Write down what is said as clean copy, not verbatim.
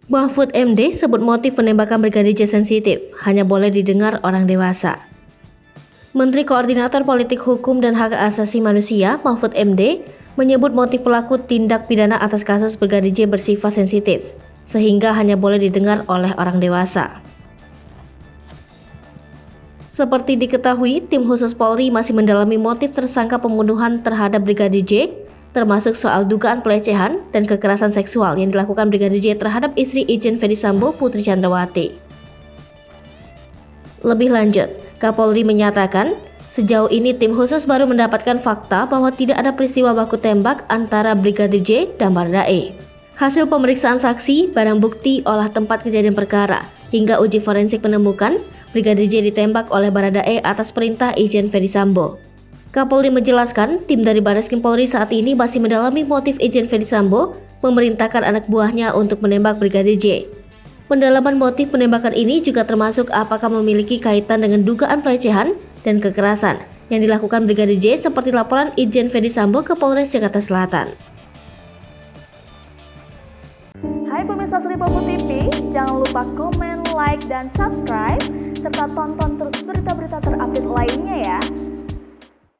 Mahfud MD sebut motif penembakan Brigadir J sensitif, hanya boleh didengar orang dewasa. Menteri Koordinator Politik Hukum dan Hak Asasi Manusia, Mahfud MD, menyebut motif pelaku tindak pidana atas kasus Brigadir J bersifat sensitif, sehingga hanya boleh didengar oleh orang dewasa. Seperti diketahui, tim khusus Polri masih mendalami motif tersangka pembunuhan terhadap Brigadir J, termasuk soal dugaan pelecehan dan kekerasan seksual yang dilakukan Brigadir J terhadap istri Irjen Ferdy Sambo, Putri Chandrawati. Lebih lanjut, Kapolri menyatakan, sejauh ini tim khusus baru mendapatkan fakta bahwa tidak ada peristiwa baku tembak antara Brigadir J dan Baradae. Hasil pemeriksaan saksi, barang bukti, olah tempat kejadian perkara, hingga uji forensik menemukan Brigadir J ditembak oleh Baradae atas perintah Irjen Ferdy Sambo. Kapolri menjelaskan, tim dari Barreskrim Polri saat ini masih mendalami motif Irjen Ferdy Sambo memerintahkan anak buahnya untuk menembak Brigadir J. Pendalaman motif penembakan ini juga termasuk apakah memiliki kaitan dengan dugaan pelecehan dan kekerasan yang dilakukan Brigadir J seperti laporan Irjen Ferdy Sambo ke Polres Jakarta Selatan. Hai pemirsa Sri Popo TV, jangan lupa komen, like, dan subscribe, serta tonton terus berita-berita terupdate lainnya ya.